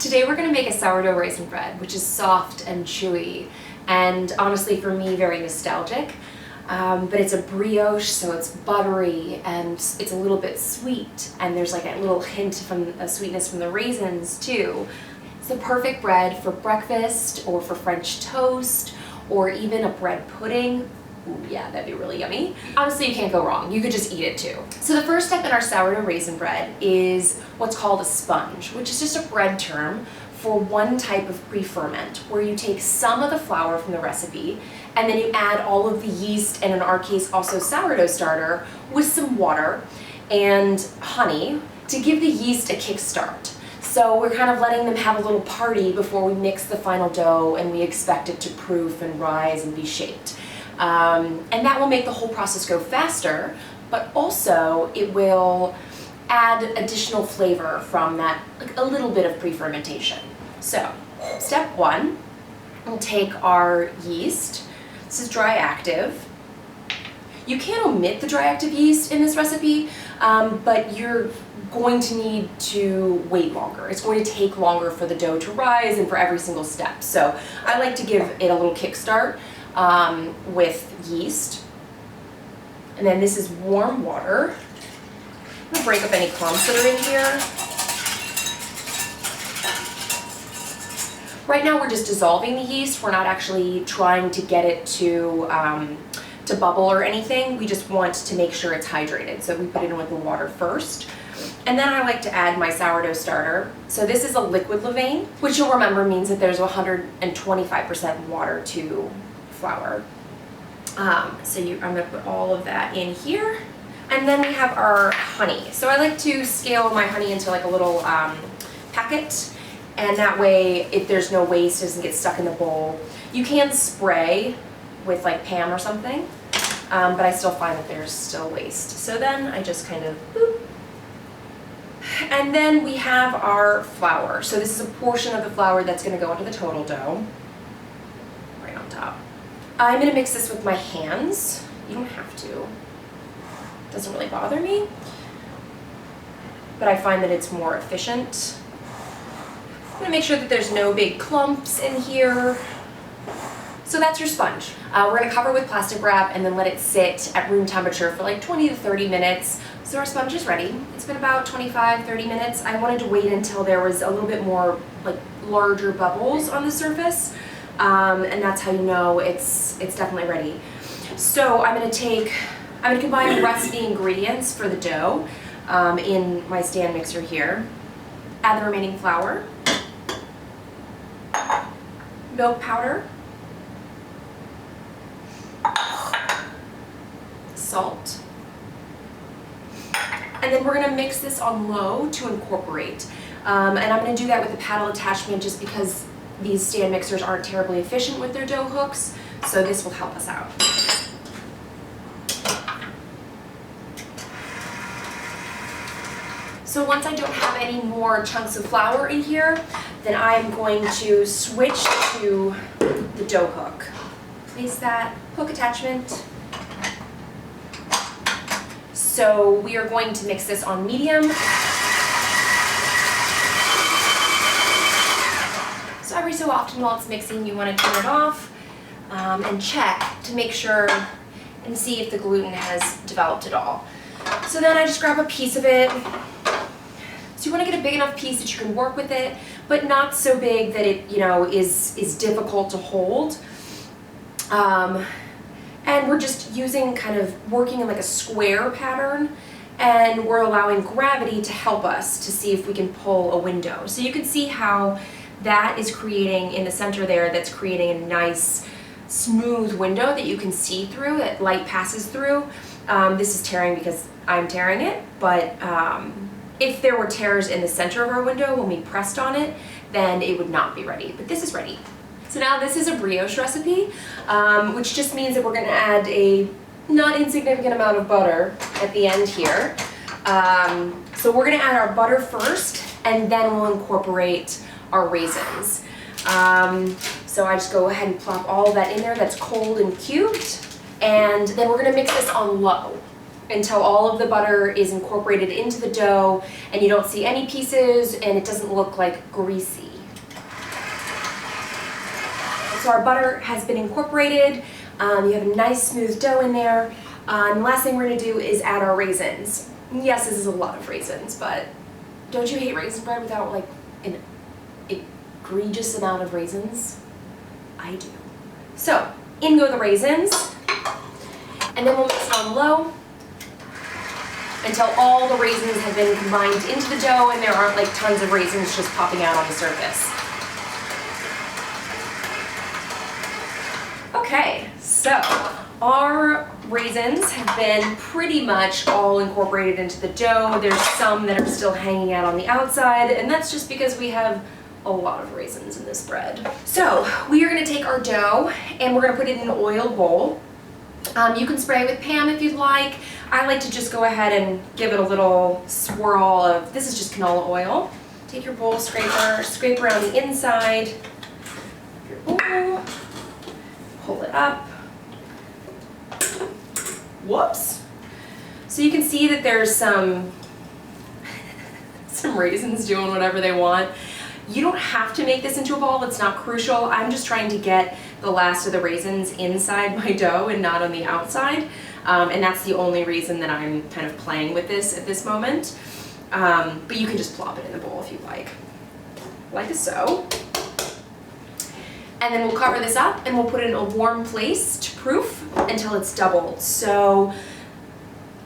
Today we're going to make a sourdough raisin bread, which is soft and chewy, and honestly for me very nostalgic. But it's a brioche, so it's buttery and it's a little bit sweet, and there's like a little hint from a sweetness from the raisins too. It's the perfect bread for breakfast or for French toast or even a bread pudding. Ooh, yeah, that'd be really yummy. Honestly, you can't go wrong. You could just eat it too. So the first step in our sourdough raisin bread is what's called a sponge, which is just a bread term for one type of pre-ferment, where you take some of the flour from the recipe and then you add all of the yeast, and in our case also sourdough starter, with some water and honey to give the yeast a kickstart. So we're kind of letting them have a little party before we mix the final dough, and we expect it to proof and rise and be shaped. And that will make the whole process go faster, but also it will add additional flavor from that, like a little bit of pre-fermentation. So, step one, we'll take our yeast. This is dry active. You can omit the dry active yeast in this recipe, but you're going to need to wait longer. It's going to take longer for the dough to rise and for every single step. So I like to give it a little kickstart with yeast. And then this is warm water. I'm going to break up any clumps that are in here. Right now we're just dissolving the yeast. We're not actually trying to get it to bubble or anything. We just want to make sure it's hydrated. So we put it in with the water first. And then I like to add my sourdough starter. So this is a liquid levain, which you'll remember means that there's 125% water to flour. I'm going to put all of that in here. And then we have our honey. So I like to scale my honey into like a little packet, and that way if there's no waste, it doesn't get stuck in the bowl. You can spray with like Pam or something, but I still find that there's still waste. So then I just kind of boop. And then we have our flour. So this is a portion of the flour that's going to go into the total dough, right on top. I'm going to mix this with my hands. You don't have to. It doesn't really bother me, but I find that it's more efficient. I'm going to make sure that there's no big clumps in here. So that's your sponge. We're going to cover with plastic wrap and then let it sit at room temperature for like 20 to 30 minutes. So our sponge is ready. It's been about 25, 30 minutes. I wanted to wait until there was a little bit more like larger bubbles on the surface. And that's how you know it's definitely ready. So I'm going to combine the rest of the ingredients for the dough in my stand mixer here. Add the remaining flour, milk powder, salt, and then we're going to mix this on low to incorporate. And I'm going to do that with a paddle attachment just because these stand mixers aren't terribly efficient with their dough hooks, so this will help us out. So once I don't have any more chunks of flour in here, then I'm going to switch to the dough hook. Place that hook attachment. So we are going to mix this on medium. So every so often while it's mixing, you want to turn it off and check to make sure and see if the gluten has developed at all. So then I just grab a piece of it. So you want to get a big enough piece that you can work with it, but not so big that it, is difficult to hold. And we're just working in like a square pattern, and we're allowing gravity to help us to see if we can pull a window. So you can see how that is creating in the center there, that's creating a nice smooth window that you can see through, that light passes through. This is tearing because I'm tearing it, but if there were tears in the center of our window when we pressed on it, then it would not be ready, but this is ready. So now this is a brioche recipe, which just means that we're going to add a not insignificant amount of butter at the end here. So we're going to add our butter first, and then we'll incorporate our raisins. So I just go ahead and plop all of that in there that's cold and cubed, and then we're going to mix this on low until all of the butter is incorporated into the dough and you don't see any pieces and it doesn't look like greasy. So our butter has been incorporated. You have a nice smooth dough in there. And the last thing we're gonna do is add our raisins. Yes, this is a lot of raisins, but don't you hate raisin bread without like an egregious amount of raisins? I do. So, in go the raisins, and then we'll mix it on low until all the raisins have been combined into the dough and there aren't like tons of raisins just popping out on the surface. Okay, so our raisins have been pretty much all incorporated into the dough. There's some that are still hanging out on the outside, and that's just because we have a lot of raisins in this bread. So we are gonna take our dough and we're gonna put it in an oiled bowl. You can spray with Pam if you'd like. I like to just go ahead and give it a little swirl of, this is just canola oil. Take your bowl scraper, scrape around the inside of your bowl, pull it up. Whoops. So you can see that there's some raisins doing whatever they want. You don't have to make this into a ball, it's not crucial. I'm just trying to get the last of the raisins inside my dough and not on the outside. And that's the only reason that I'm kind of playing with this at this moment. But you can just plop it in the bowl if you like so. And then we'll cover this up and we'll put it in a warm place to proof until it's doubled. So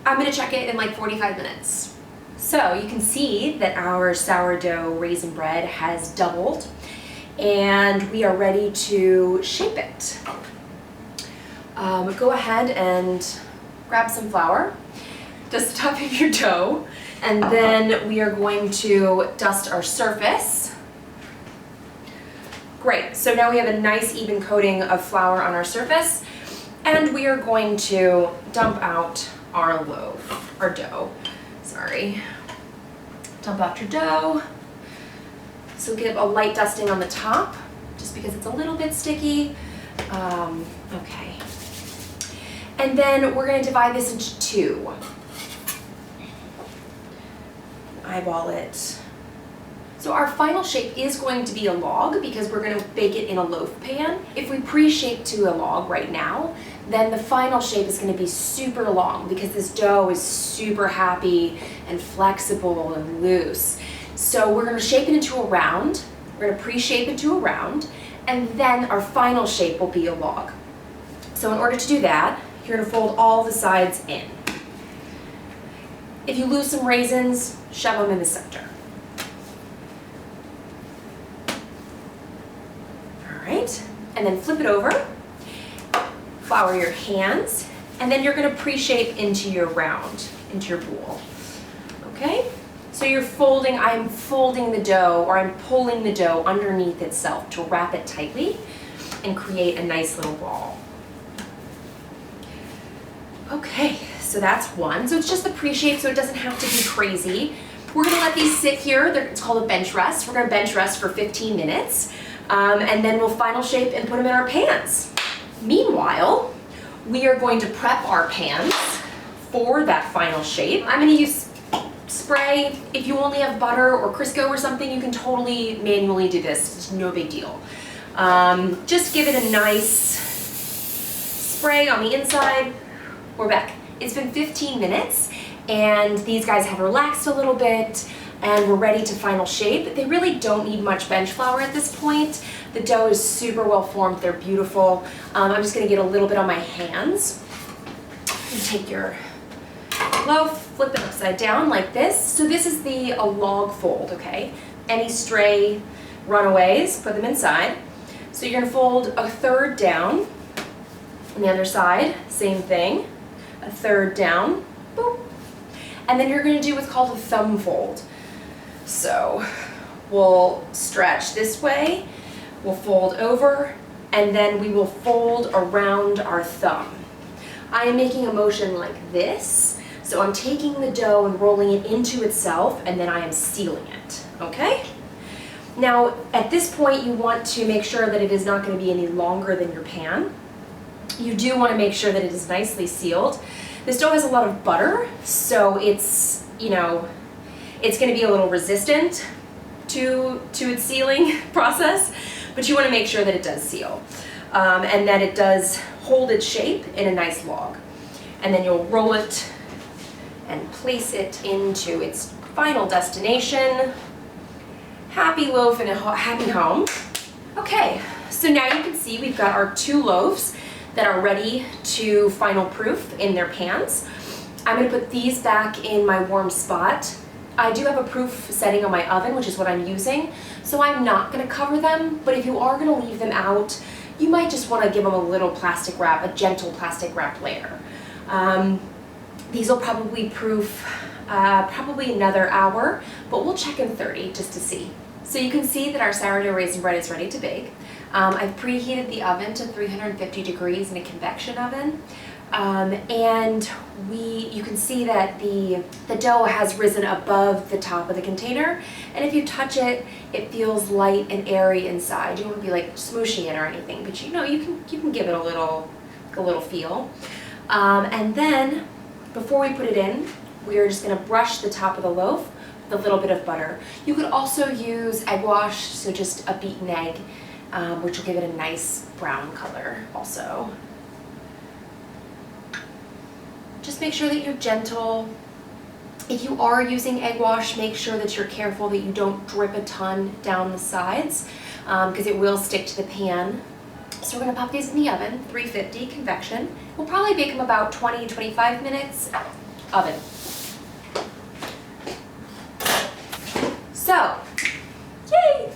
I'm gonna check it in like 45 minutes. So you can see that our sourdough raisin bread has doubled and we are ready to shape it. Go ahead and grab some flour, dust the top of your dough, and then we are going to dust our surface. Great, so now we have a nice even coating of flour on our surface, and we are going to dump out our loaf, our dough. Sorry. Dump out your dough. So give a light dusting on the top, just because it's a little bit sticky. Okay. And then we're going to divide this into two. Eyeball it. So our final shape is going to be a log because we're going to bake it in a loaf pan. If we pre-shape to a log right now, then the final shape is going to be super long because this dough is super happy and flexible and loose. So we're going to shape it into a round. We're going to pre-shape it to a round, and then our final shape will be a log. So in order to do that, you're going to fold all the sides in. If you lose some raisins, shove them in the center. Alright, and then flip it over, flour your hands, and then you're going to pre-shape into your round, into your bowl. Okay? So you're folding, I'm folding the dough, or I'm pulling the dough underneath itself to wrap it tightly and create a nice little ball. Okay, so that's one. So it's just the pre-shape, so it doesn't have to be crazy. We're gonna let these sit here. It's called a bench rest. We're gonna bench rest for 15 minutes, and then we'll final shape and put them in our pans. Meanwhile, we are going to prep our pans for that final shape. I'm gonna use spray. If you only have butter or Crisco or something, you can totally manually do this. It's no big deal. Just give it a nice spray on the inside. We're back. It's been 15 minutes and these guys have relaxed a little bit and we're ready to final shape. They really don't need much bench flour at this point. The dough is super well formed. They're beautiful. I'm just gonna get a little bit on my hands. You take your loaf, flip it upside down like this. So this is a log fold, okay? Any stray runaways, put them inside. So you're gonna fold a third down. On the other side, same thing. A third down, boop. And then you're gonna do what's called a thumb fold. So we'll stretch this way, we'll fold over, and then we will fold around our thumb. I am making a motion like this. So I'm taking the dough and rolling it into itself, and then I am sealing it, okay? Now, at this point, you want to make sure that it is not going to be any longer than your pan. You do want to make sure that it is nicely sealed. This dough has a lot of butter, so it's, it's going to be a little resistant to its sealing process, but you want to make sure that it does seal. and that it does hold its shape in a nice log. And then you'll roll it and place it into its final destination. Happy loaf and a happy home. Okay, so now you can see we've got our 2 loaves that are ready to final proof in their pans. I'm gonna put these back in my warm spot. I do have a proof setting on my oven, which is what I'm using, so I'm not gonna cover them, but if you are gonna leave them out, you might just wanna give them a little plastic wrap, a gentle plastic wrap layer. These will probably proof probably another hour, but we'll check in 30 just to see. So you can see that our sourdough raisin bread is ready to bake. I've preheated the oven to 350 degrees in a convection oven. And you can see that the dough has risen above the top of the container, and if you touch it, it feels light and airy inside. You don't want to be like smooshing it or anything, but you can give it a little feel. And then before we put it in, we are just going to brush the top of the loaf with a little bit of butter. You could also use egg wash, so just a beaten egg, which will give it a nice brown color also. Just make sure that you're gentle. If you are using egg wash, make sure that you're careful that you don't drip a ton down the sides, because it will stick to the pan. So we're going to pop these in the oven, 350 convection. We'll probably bake them about 20-25 minutes. Oven. So, yay!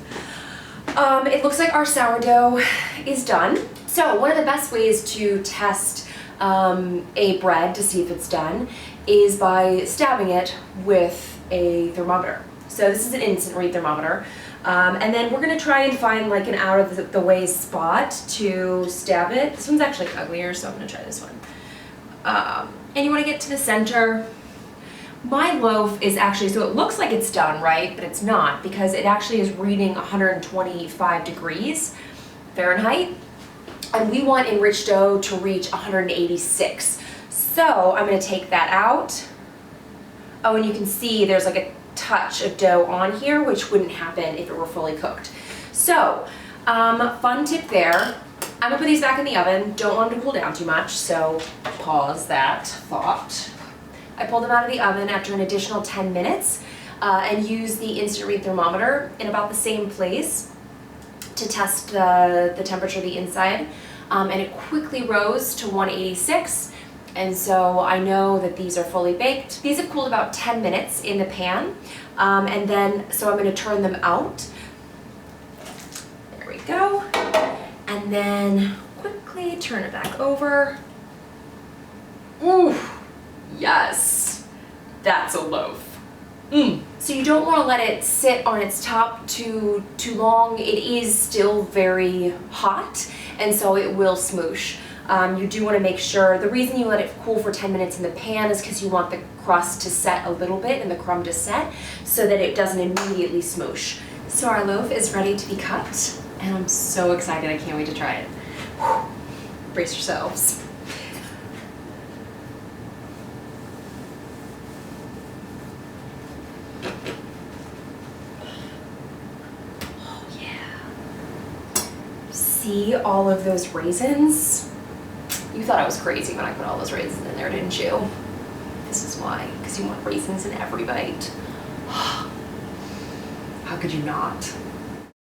It looks like our sourdough is done. So one of the best ways to test a bread to see if it's done is by stabbing it with a thermometer. So this is an instant read thermometer. And then we're gonna try and find like an out of the way spot to stab it. This one's actually uglier, so I'm gonna try this one. And you wanna get to the center. My loaf is actually, so it looks like it's done, right? But it's not, because it actually is reading 125 degrees Fahrenheit. And we want enriched dough to reach 186. So I'm gonna take that out. Oh, and you can see there's like a touch of dough on here, which wouldn't happen if it were fully cooked. So, fun tip there. I'm gonna put these back in the oven. Don't want them to cool down too much, so pause that thought. I pulled them out of the oven after an additional 10 minutes and used the instant read thermometer in about the same place to test the temperature of the inside. And it quickly rose to 186. And so I know that these are fully baked. These have cooled about 10 minutes in the pan. And then, so I'm gonna turn them out. There we go. And then quickly turn it back over. Ooh, yes, that's a loaf. So you don't want to let it sit on its top too long. It is still very hot, and so it will smoosh. You do want to make sure, the reason you let it cool for 10 minutes in the pan is because you want the crust to set a little bit and the crumb to set so that it doesn't immediately smoosh. So our loaf is ready to be cut, and I'm so excited. I can't wait to try it. Whew. Brace yourselves. Oh yeah. See all of those raisins? You thought I was crazy when I put all those raisins in there, didn't you? This is why, because you want raisins in every bite. How could you not?